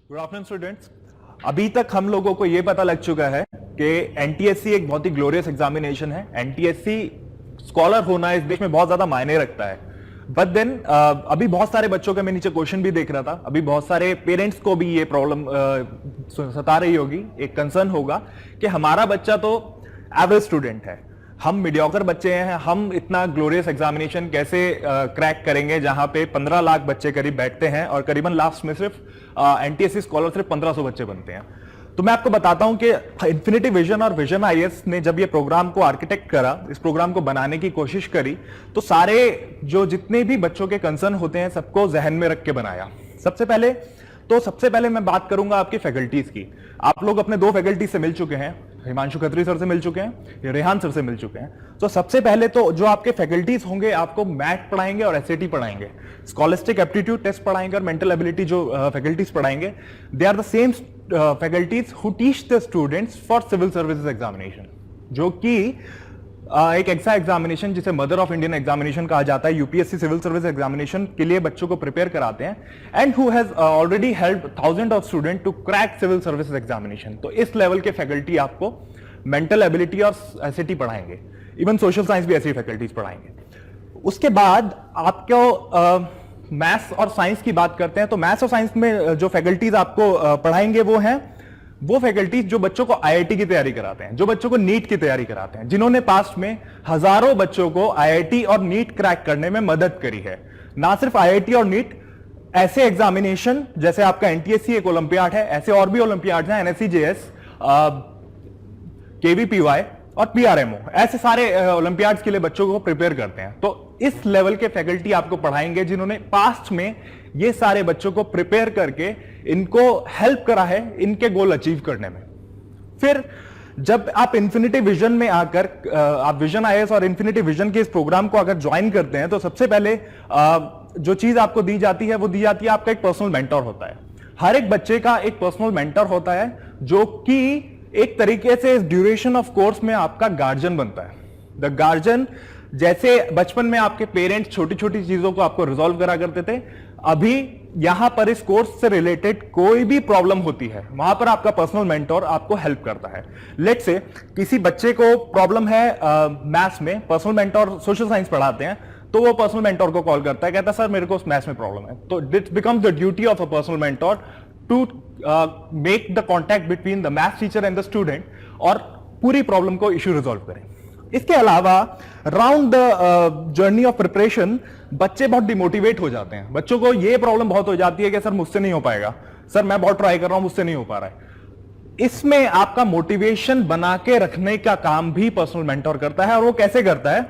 Good afternoon students. अभी तक हम लोगों को यह पता लग चुका है कि एनटीएससी एक बहुत ही ग्लोरियस एग्जामिनेशन है। एनटीएससी स्कॉलर होना इस देश में बहुत ज्यादा मायने रखता है। बट देन अभी बहुत सारे बच्चों का मैं नीचे क्वेश्चन भी देख रहा था, अभी बहुत सारे पेरेंट्स को भी ये प्रॉब्लम सता रही होगी, एक कंसर्न होगा कि हमारा बच्चा तो एवरेज स्टूडेंट है, हम मीडियोकर बच्चे हैं, हम इतना ग्लोरियस एग्जामिनेशन कैसे क्रैक करेंगे जहां पे 15 लाख बच्चे करीब बैठते हैं और करीबन लास्ट में सिर्फ एनटीएससी स्कॉलर सिर्फ 1500 बच्चे बनते हैं। तो मैं आपको बताता हूं कि इन्फिनिटी विजन और विजन आईएएस ने जब ये प्रोग्राम को आर्किटेक्ट करा, इस प्रोग्राम को बनाने की कोशिश करी, तो सारे जो जितने भी बच्चों के कंसर्न होते हैं सबको जहन में रख के बनाया। सबसे पहले मैं बात करूंगा आपकी फैकल्टीज की। आप लोग अपने दो फैकल्टी से मिल चुके हैं, हिमांशु खत्री सर से मिल चुके हैं, रेहान सर से मिल चुके हैं। तो सबसे पहले तो जो आपके फैकल्टीज होंगे आपको मैथ पढ़ाएंगे और एसएटी पढ़ाएंगे, स्कॉलिस्टिक एप्टीट्यूड टेस्ट पढ़ाएंगे और मेंटल एबिलिटी जो फैकल्टीज पढ़ाएंगे, they are the same faculties who teach the students for civil services examination, जो कि एक ऐसा एग्जामिनेशन जिसे मदर ऑफ इंडियन एग्जामिनेशन कहा जाता है, यूपीएससी सिविल सर्विस एग्जामिनेशन के लिए बच्चों को प्रिपेयर कराते हैं, and who has already helped thousand of student to crack civil service examination. तो इस लेवल के फैकल्टी आपको मेंटल एबिलिटी और एसएटी पढ़ाएंगे, इवन सोशल साइंस भी ऐसी फैकल्टीज पढ़ाएंगे। उसके बाद आपको मैथ्स और साइंस की बात करते हैं, तो मैथ्स और साइंस में जो फैकल्टीज आपको पढ़ाएंगे वो फैकल्टीज जो बच्चों को आईआईटी की तैयारी कराते हैं, जो बच्चों को नीट की तैयारी कराते हैं, जिन्होंने पास्ट में हजारों बच्चों को आईआईटी और नीट क्रैक करने में मदद करी है। ना सिर्फ आईआईटी और नीट, ऐसे एग्जामिनेशन जैसे आपका एनटीएससी एक ओलंपियाड है, ऐसे और भी ओलंपियाड हैं, एनएससीजेएस, केवीपीवाई और पीआरएमओ, ऐसे सारे ओलंपियाड्स के लिए बच्चों को प्रिपेयर करते हैं। तो इस लेवल के फैकल्टी आपको पढ़ाएंगे जिन्होंने पास्ट में ये सारे बच्चों को प्रिपेयर करके इनको हेल्प करा है इनके गोल अचीव करने में। फिर जब आप इन्फिनिटी विजन में आकर आप विजन आईएएस और इन्फिनिटी विजन के इस प्रोग्राम को अगर ज्वाइन करते हैं, तो सबसे पहले जो चीज आपको दी जाती है वो दी जाती है, आपका एक पर्सनल मेंटर होता है। हर एक बच्चे का एक पर्सनल मेंटर होता है जो कि एक तरीके से इस ड्यूरेशन ऑफ कोर्स में आपका गार्जियन बनता है। द गार्जियन, जैसे बचपन में आपके पेरेंट्स छोटी छोटी चीजों को आपको रिजॉल्व करा करते थे, अभी यहां पर इस कोर्स से रिलेटेड कोई भी प्रॉब्लम होती है, वहां पर आपका पर्सनल मेंटर आपको हेल्प करता है। लेट्स से किसी बच्चे को प्रॉब्लम है मैथ्स में, पर्सनल मेंटर सोशल साइंस पढ़ाते हैं, तो वो पर्सनल मेंटर को कॉल करता है, कहता है सर मेरे को मैथ्स में प्रॉब्लम है। तो it becomes the duty of a personal mentor to make the contact between the maths teacher and the student और पूरी प्रॉब्लम को इश्यू रिजॉल्व करें। इसके अलावा round the journey of preparation बच्चे बहुत डिमोटिवेट हो जाते हैं। बच्चों को यह प्रॉब्लम बहुत हो जाती है कि सर मुझसे नहीं हो पाएगा, सर मैं बहुत ट्राई कर रहा हूं मुझसे नहीं हो पा रहा है। इसमें आपका मोटिवेशन बना के रखने का काम भी पर्सनल मेंटर करता है। और वो कैसे करता है?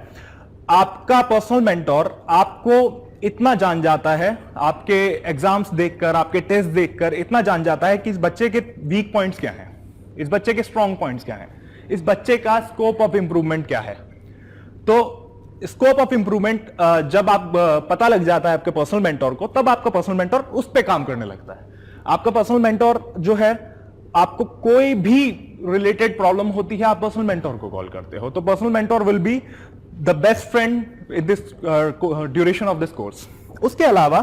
आपका पर्सनल मेंटर आपको इतना जान जाता है, आपके एग्जाम्स देखकर, आपके टेस्ट देखकर इतना जान जाता है कि इस बच्चे के वीक पॉइंट्स क्या हैं, इस बच्चे के स्ट्रॉन्ग पॉइंट्स क्या हैं, इस बच्चे का स्कोप ऑफ इंप्रूवमेंट क्या है। तो स्कोप ऑफ इंप्रूवमेंट जब आप पता लग जाता है आपके पर्सनल मेंटर को, तब आपका पर्सनल मेंटर उस पे काम करने लगता है। आपका पर्सनल मेंटर जो है, आपको कोई भी रिलेटेड प्रॉब्लम होती है, आप पर्सनल मेंटर को कॉल करते हो, तो personal mentor will be the best friend in this duration of this course. उसके अलावा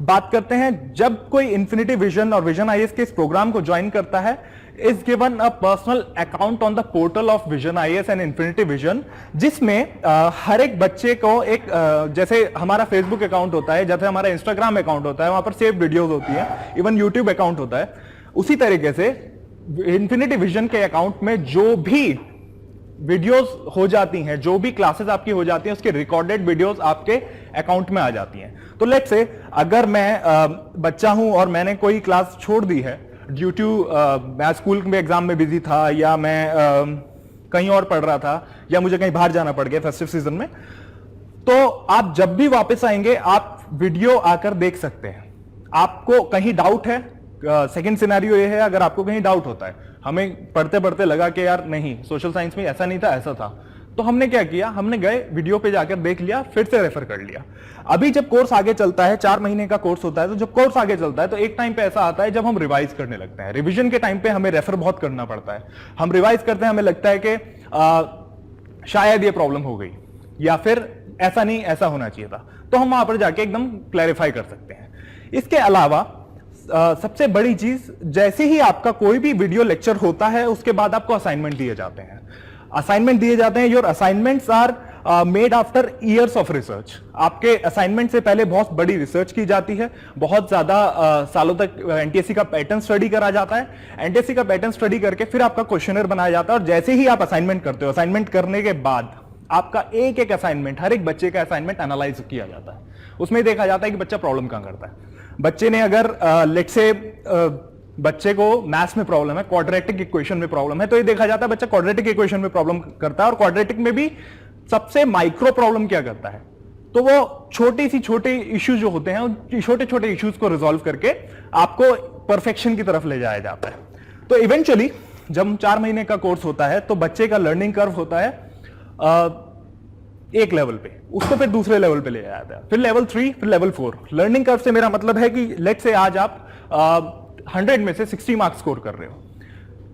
बात करते हैं, जब कोई इन्फिनिटी विजन और विजन आईएएस के इस प्रोग्राम को ज्वाइन करता है, is given a personal account on the portal of vision IAS and infinity vision, जिसमें हर एक बच्चे को एक जैसे हमारा फेसबुक अकाउंट होता है, जैसे हमारा इंस्टाग्राम अकाउंट होता है, वहां पर सेव वीडियोस होती है, इवन यूट्यूब अकाउंट होता है, उसी तरीके से इन्फिनिटी विजन के अकाउंट में जो भी वीडियोस हो जाती हैं, जो भी क्लासेस आपकी हो जाती हैं, उसके रिकॉर्डेड वीडियोस आपके अकाउंट में आ जाती हैं। तो लेट्स से अगर मैं बच्चा हूं और मैंने कोई क्लास छोड़ दी है ड्यू टू मैं स्कूल में एग्जाम में बिजी था, या मैं कहीं और पढ़ रहा था, या मुझे कहीं बाहर जाना पड़ गया फेस्टिव सीजन में, तो आप जब भी वापस आएंगे आप वीडियो आकर देख सकते हैं। आपको कहीं डाउट है, सेकंड सिनेरियो ये है, अगर आपको कहीं डाउट होता है, हमें पढ़ते पढ़ते लगा कि यार नहीं सोशल साइंस में ऐसा नहीं था ऐसा था, तो हमने क्या किया, हमने गए वीडियो पे जाकर देख लिया, फिर से रेफर कर लिया। अभी जब कोर्स आगे चलता है, 4 महीने का कोर्स होता है, तो जब कोर्स आगे चलता है तो एक टाइम पे ऐसा आता है जब हम रिवाइज करने लगते हैं। रिवीजन के टाइम पे हमें रेफर बहुत करना पड़ता है, हम रिवाइज करते हैं, हमें लगता है कि शायद ये प्रॉब्लम हो गई, या फिर ऐसा नहीं ऐसा होना चाहिए था, तो हम वहां पर जाके एकदम क्लैरिफाई कर सकते हैं। इसके अलावा सबसे बड़ी चीज, जैसे ही आपका कोई भी वीडियो लेक्चर होता है उसके बाद आपको असाइनमेंट दिए जाते हैं। असाइनमेंट दिए जाते हैं, your assignments are made after years of research. आपके असाइनमेंट से पहले बहुत बड़ी रिसर्च की जाती है, बहुत ज्यादा सालों तक एनटीएससी का पैटर्न स्टडी करा जाता है। एनटीएससी का पैटर्न स्टडी करके फिर आपका क्वेश्चनर बनाया जाता है, और जैसे ही आप असाइनमेंट करते हो, असाइनमेंट करने के बाद आपका एक एक असाइनमेंट, हर एक बच्चे का असाइनमेंट एनालाइज किया जाता है। उसमें देखा जाता है कि बच्चा प्रॉब्लम कहां करता है। बच्चे ने अगर लेट से बच्चे को मैथ्स में प्रॉब्लम है, क्वाड्रेटिक इक्वेशन में प्रॉब्लम है, तो ये देखा जाता है बच्चा क्वाड्रेटिक इक्वेशन में प्रॉब्लम करता है, और क्वाड्रेटिक में भी सबसे माइक्रो प्रॉब्लम क्या करता है, तो वो छोटी सी छोटे इश्यूज जो होते हैं, छोटे छोटे इश्यूज को रिजॉल्व करके आपको परफेक्शन की तरफ ले जाया जाता है। तो इवेंचुअली जब 4 महीने का कोर्स होता है तो बच्चे का लर्निंग कर्व होता है एक लेवल पे, उसको फिर दूसरे लेवल पे ले जाया जाता है, फिर लेवल 3, फिर लेवल 4। लर्निंग कर्व से मेरा मतलब है कि लेट से आज आप 100 में से 60 मार्क्स स्कोर कर रहे हो,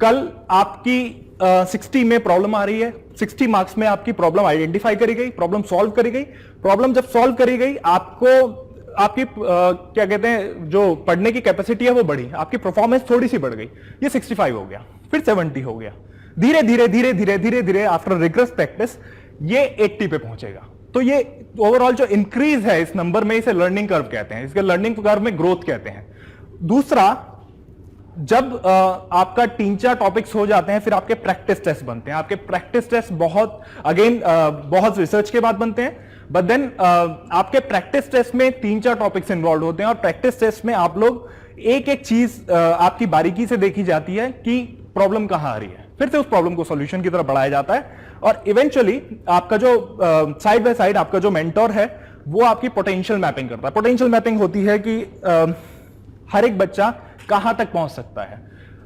कल आपकी 60 में प्रॉब्लम आ रही है, 60 मार्क्स में आपकी प्रॉब्लम आइडेंटिफाई करी गई, प्रॉब्लम सॉल्व करी गई। प्रॉब्लम जब सॉल्व करी गई, आपको आपकी क्या कहते हैं, जो पढ़ने की कैपेसिटी है वो बढ़ी, आपकी परफॉर्मेंस थोड़ी सी बढ़ गई, ये 65 हो गया, फिर 70 हो गया, धीरे धीरे धीरे धीरे धीरे धीरे आफ्टर रिग्रेस प्रैक्टिस ये 80 पे पहुंचेगा। तो ये ओवरऑल जो इंक्रीज है इस नंबर में, इसे लर्निंग कर्व कहते हैं, इसके लर्निंग कर्व में ग्रोथ कहते हैं। दूसरा, जब आपका 3-4 टॉपिक्स हो जाते हैं, फिर आपके प्रैक्टिस टेस्ट बनते हैं। आपके प्रैक्टिस टेस्ट बहुत बहुत रिसर्च के बाद बनते हैं, बट देन आपके प्रैक्टिस टेस्ट में 3-4 टॉपिक्स इन्वॉल्व होते हैं, और प्रैक्टिस टेस्ट में आप लोग एक एक चीज आपकी बारीकी से देखी जाती है कि प्रॉब्लम कहां आ रही है, फिर से उस प्रॉब्लम को सॉल्यूशन की तरफ बढ़ाया जाता है, और इवेंचुअली आपका जो साइड बाय साइड आपका जो मेंटोर है वो आपकी पोटेंशियल मैपिंग करता है। पोटेंशियल मैपिंग होती है कि हर एक बच्चा कहां तक पहुंच सकता है।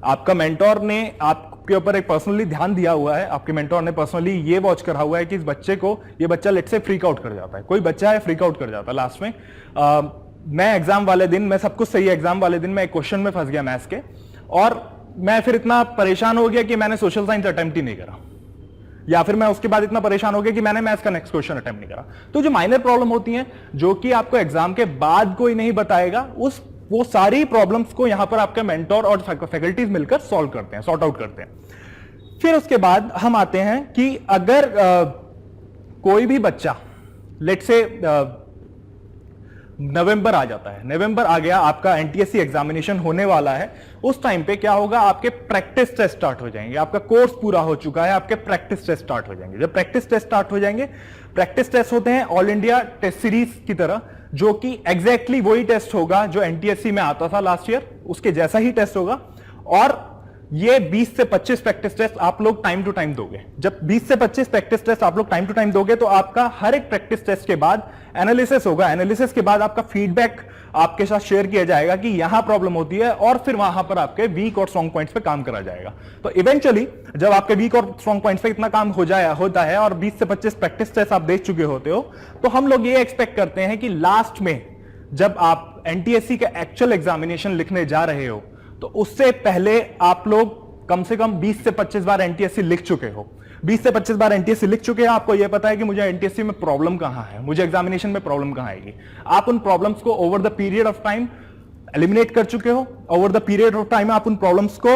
आपका मेंटोर ने आपके ऊपर एक पर्सनली ध्यान दिया हुआ है, आपके मेंटोर ने पर्सनली ये वॉच करा हुआ है कि इस बच्चे को, ये बच्चा लेट से फ्रीक आउट कर जाता है, कोई बच्चा है फ्रीक आउट कर जाता है लास्ट में। मैं एग्जाम वाले दिन, मैं सब कुछ सही है, एग्जाम वाले दिन मैं एक क्वेश्चन में फंस गया मैथ्स के, और मैं फिर इतना परेशान हो गया कि मैंने सोशल साइंस अटेम्प्ट ही नहीं करा, या फिर मैं उसके बाद इतना परेशान हो गया कि मैंने मैथ्स का नेक्स्ट क्वेश्चन अटेम्प्ट नहीं करा। तो जो माइनर प्रॉब्लम होती हैं, जो कि आपको एग्जाम के बाद कोई नहीं बताएगा, वो सारी प्रॉब्लम्स को यहां पर आपके मेंटोर और फैकल्टीज मिलकर सॉल्व करते हैं, सॉर्ट आउट करते हैं। फिर उसके बाद हम आते हैं कि अगर कोई भी बच्चा लेट से नवंबर आ जाता है, नवंबर आ गया, आपका एनटीएससी एग्जामिनेशन होने वाला है, उस टाइम पे क्या होगा, आपके प्रैक्टिस टेस्ट स्टार्ट हो जाएंगे। आपका कोर्स पूरा हो चुका है, आपके प्रैक्टिस टेस्ट स्टार्ट हो जाएंगे। जब प्रैक्टिस टेस्ट स्टार्ट हो जाएंगे, प्रैक्टिस टेस्ट होते हैं ऑल इंडिया टेस्ट सीरीज की तरह, जो कि एग्जैक्टली वही टेस्ट होगा जो एनटीएससी में आता था लास्ट ईयर, उसके जैसा ही टेस्ट होगा, और ये 20 से 25 प्रैक्टिस टेस्ट आप लोग टाइम टू टाइम दोगे। जब 20 से 25 प्रैक्टिस टेस्ट आप लोग टाइम टू टाइम दोगे, तो आपका हर एक प्रैक्टिस टेस्ट के बाद एनालिसिस होगा, एनालिसिस के बाद आपका फीडबैक आपके साथ शेयर किया जाएगा कि यहां प्रॉब्लम होती है, और फिर वहां पर आपके वीक और स्ट्रॉन्ग पॉइंट्स पे काम करा जाएगा। तो इवेंचुअली जब आपके वीक और स्ट्रॉन्ग पॉइंट्स पे इतना काम होता है, और 20 से 25 प्रैक्टिस टेस्ट आप देख चुके होते हो, तो हम लोग ये एक्सपेक्ट करते हैं कि लास्ट में जब आप एनटीएससी का एक्चुअल एग्जामिनेशन लिखने जा रहे हो, तो उससे पहले आप लोग कम से कम 20 से 25 बार एनटीएससी लिख चुके हो। 20 से 25 बार एनटीएससी लिख चुके हैं, आपको यह पता है कि मुझे एनटीएससी में प्रॉब्लम कहां है, मुझे एग्जामिनेशन में प्रॉब्लम कहां आएगी। आप उन प्रॉब्लम्स को over the period of time eliminate कर चुके हो, over the period of time आप उन प्रॉब्लम्स को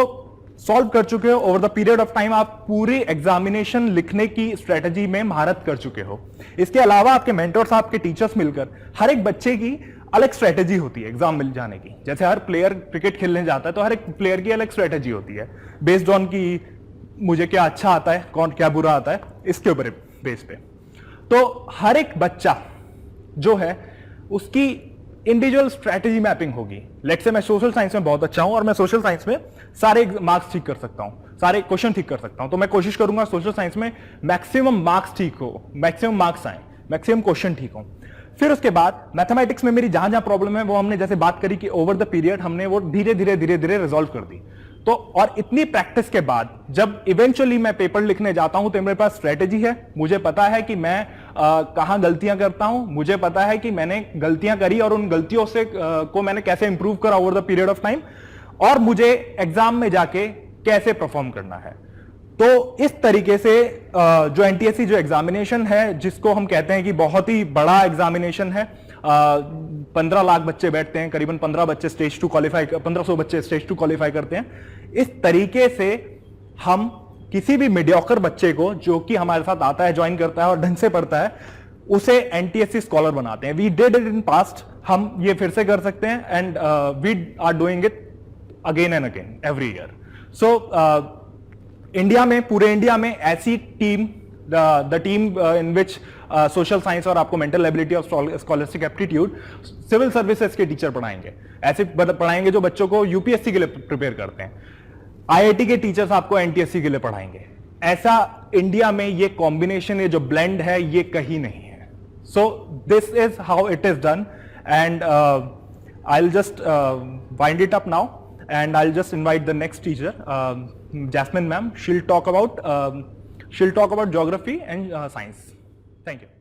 सॉल्व कर चुके हो, over the period of time आप पूरी एग्जामिनेशन लिखने की स्ट्रेटजी में महारत कर चुके हो। इसके अलावा आपके मेंटर्स, आपके टीचर्स मिलकर, हर एक बच्चे की अलग स्ट्रेटेजी होती है एग्जाम मिल जाने की। जैसे हर प्लेयर क्रिकेट खेलने जाता है, तो हर एक प्लेयर की अलग स्ट्रेटेजी होती है, बेस्ड ऑन की मुझे क्या अच्छा आता है, कौन क्या बुरा आता है, इसके ऊपर बेस पे। तो हर एक बच्चा जो है उसकी इंडिविजुअल स्ट्रेटेजी मैपिंग होगी। लेट्स से मैं सोशल साइंस में बहुत अच्छा हूं, और मैं सोशल साइंस में सारे मार्क्स ठीक कर सकता हूं, सारे क्वेश्चन ठीक कर सकता हूं, तो मैं कोशिश करूंगा सोशल साइंस में मैक्सिमम मार्क्स ठीक हो, मैक्सिमम मार्क्स आए, मैक्सिमम क्वेश्चन ठीक हो। फिर उसके बाद मैथमेटिक्स में मेरी जहां जहां प्रॉब्लम है, वो हमने जैसे बात करी कि ओवर द पीरियड हमने वो धीरे धीरे धीरे धीरे रिजॉल्व कर दी। तो और इतनी प्रैक्टिस के बाद जब इवेंचुअली मैं पेपर लिखने जाता हूं, तो मेरे पास स्ट्रेटेजी है, मुझे पता है कि मैं कहां गलतियां करता हूं, मुझे पता है कि मैंने गलतियां करी और उन गलतियों से को मैंने कैसे इंप्रूव करा over the period of time, और मुझे एग्जाम में जाके कैसे परफॉर्म करना है। तो इस तरीके से जो एनटीएससी जो एग्जामिनेशन है, जिसको हम कहते हैं कि बहुत ही बड़ा एग्जामिनेशन है, 15 लाख बच्चे बैठते हैं, करीबन 15 बच्चे स्टेज 2 क्वालिफाई, 1500 बच्चे स्टेज 2 क्वालिफाई करते हैं। इस तरीके से हम किसी भी मीडियोकर बच्चे को जो कि हमारे साथ आता है, ज्वाइन करता है और ढंग से पढ़ता है, उसे एनटीएससी स्कॉलर बनाते हैं। We did it in past, हम ये फिर से कर सकते हैं, and we are doing it again and again every year. So India में, पूरे इंडिया में ऐसी team, the team in which social science और आपको मेंटल एबिलिटी और स्कॉलस्टिक एप्टीट्यूड, सिविल सर्विसेज के टीचर पढ़ाएंगे, ऐसे पढ़ाएंगे जो बच्चों को यूपीएससी के लिए प्रिपेयर करते हैं। आईआईटी के टीचर्स आपको एनटीएससी के लिए पढ़ाएंगे। ऐसा इंडिया में ये कॉम्बिनेशन, ये जो ब्लेंड है, ये कहीं नहीं है। So this is how it is done, and I will just wind it up now, and I'll just invite the next teacher, Jasmine ma'am. She'll talk about geography and science. Thank you.